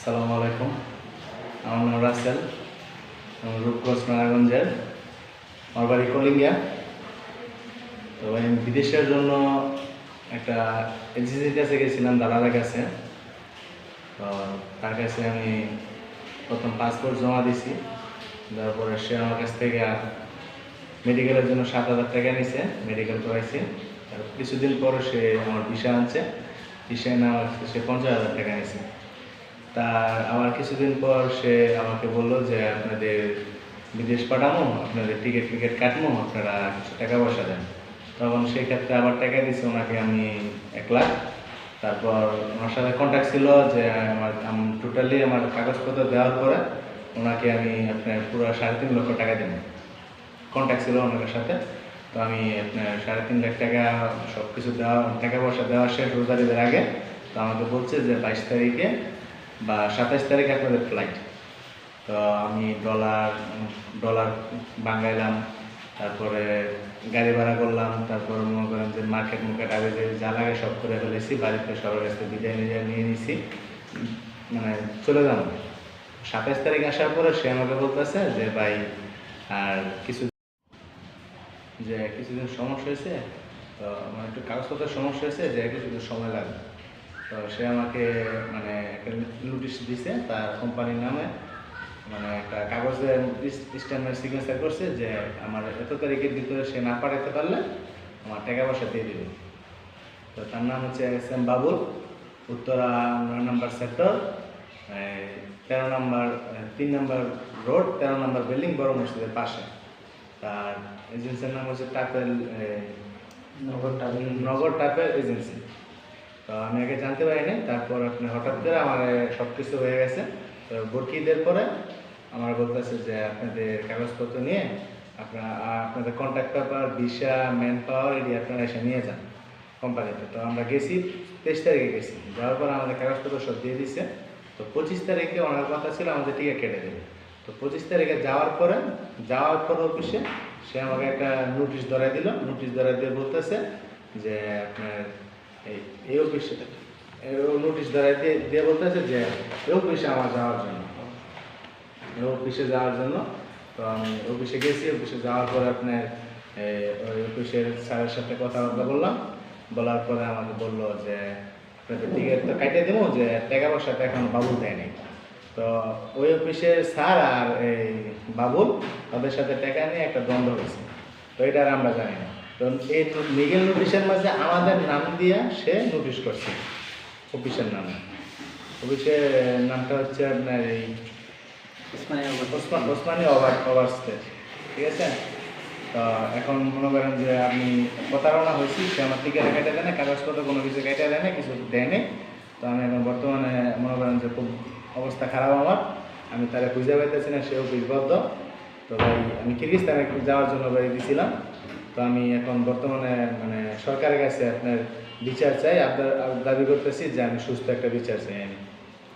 আসসালামু আলাইকুম। আমার নাম রাসেল। আমি রূপগঞ্জ নারায়ণগঞ্জের। আমার বাড়ি কলিঙ্গিয়া। তো আমি বিদেশের জন্য একটা এজেন্সির কাছে গেছিলাম, দালালের কাছে। তো তার কাছে আমি প্রথম পাসপোর্ট জমা দিছি। তারপরে সে আমার কাছ থেকে মেডিকেলের জন্য 7,000 টাকা নিছে, মেডিকেল করাইছি। তারপর কিছুদিন পরে সে আমার ভিসা আনছে, ভিসা এনে আমার সে 50,000 টাকা নিছে। তার আবার কিছুদিন পর সে আমাকে বলল যে আপনাদের বিদেশ পাঠাবো, আপনাদের টিকিট কাটবো, আপনারা কিছু টাকা পয়সা দেন। তখন সেই ক্ষেত্রে আবার টাকা দিয়েছি ওনাকে আমি 1,00,000। তারপর ওনার সাথে কন্ট্যাক্ট ছিল যে টোটালি আমার কাগজপত্র দেওয়ার পরে ওনাকে আমি আপনার পুরো 3.5 লক্ষ টাকা দেব। কন্ট্যাক্ট ছিল ওনার সাথে। তো আমি আপনার 3.5 লাখ টাকা সব কিছু দেওয়া, টাকা পয়সা দেওয়া শেষ রোজার ঈদের আগে। তো আমাকে বলছে যে 22 তারিখে বা 27 তারিখে আপনাদের ফ্লাইট। তো আমি ডলার বাঙাইলাম, তারপরে গাড়ি ভাড়া করলাম, তারপরে মনে করেন যে মার্কেট আগে যে যা লাগে সব করে ফেলেছি, বাড়িতে সবার কাছে বিদায় নিয়ে নিছি, মানে চলে যাবো। 27 তারিখ আসার পরে সে আমাকে বলতেছে যে ভাই আর কিছুদিন সমস্যা হয়েছে, তো আমার একটু কাগজপত্রের সমস্যা হয়েছে, যে কিছুদিন সময় লাগবে। তো সে আমাকে মানে একটা নোটিশ দিছে তার কোম্পানির নামে, মানে একটা কাগজে স্ট্যাম্পের সিগনেচার করছে যে আমার এত তারিখের ভিতরে সে না পাঠাতে পারলে আমার টাকা পয়সা দিয়ে দেবে। তো তার নাম হচ্ছে SM বাবুল, উত্তরা 9 নম্বর সেক্টর, 13 নম্বর 3 নম্বর রোড, 13 নম্বর বিল্ডিং, বড় মসজিদের পাশে। তার এজেন্সির নাম হচ্ছে নগর টাপেল এজেন্সি। তো আমি আগে জানতে পারিনি, তারপর আপনার হঠাৎ করে আমার সব কিছু হয়ে গেছে। তো ভর্তিদের পরে আমার বলতেছে যে আপনাদের কাগজপত্র নিয়ে আপনাদের contact paper, visa, man power এটি আপনারা এসে নিয়ে যান কোম্পানিতে। তো আমরা গেছি 23 তারিখে গেছি, যাওয়ার পর আমাদের কাগজপত্র সব দিয়ে দিচ্ছে। তো 25 তারিখে ওনার কথা ছিল আমাদের টিকিট কেটে দেবে। তো 25 তারিখে যাওয়ার পর অফিসে সে আমাকে একটা নোটিশ ধরাই দিল। নোটিশ ধরাই দিয়ে বলতেছে যে আপনার এই অফিসে নোটিশ ধরাই দিয়ে বলতেছে যে এই অফিসে আমার যাওয়ার জন্য, তো আমি অফিসে গেছি। অফিসে যাওয়ার পরে আপনার ওই অফিসের স্যারের সাথে কথাবার্তা বললাম। বলার পরে আমাকে বললো যে আপনাদের টিকিট তো কাটিয়ে দেবো, যে টাকা পয়সাটা এখন বাবুল দেয়নি। তো ওই অফিসের স্যার আর এই বাবুল তাদের সাথে টাকা নিয়ে একটা দ্বন্দ্ব হয়েছে। তো এটা আর আমরা জানি না। তো এই লিগেল নোটিশের মাঝে আমাদের নাম দিয়ে সে নোটিশ করছে অফিসের নামে। অফিসের নামটা হচ্ছে আপনার এই ওসমানী ওভারস্টেজ, ঠিক আছে। তো এখন মনে করেন যে আপনি প্রতারণা হয়েছি, সে আমার টিকিট কেটে দেয় না, কাগজপত্র কোনো কিছু কেটে দেয় না, কিছু দেয় নেই। তো আমি এখন বর্তমানে মনে করেন যে খুব অবস্থা খারাপ আমার, আমি তারা খুঁজে পাইতেছি না, সেও বিবদ্ধ। তো ভাই আমি কিরগিজস্তানে যাওয়ার জন্য ভাই দিয়েছিলাম। তো আমি এখন বর্তমানে মানে সরকারের কাছে আপনার বিচার চাই, আপনার দাবি করতেছি যে আমি সুস্থ একটা বিচার চাই আমি।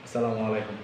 আসসালামু আলাইকুম।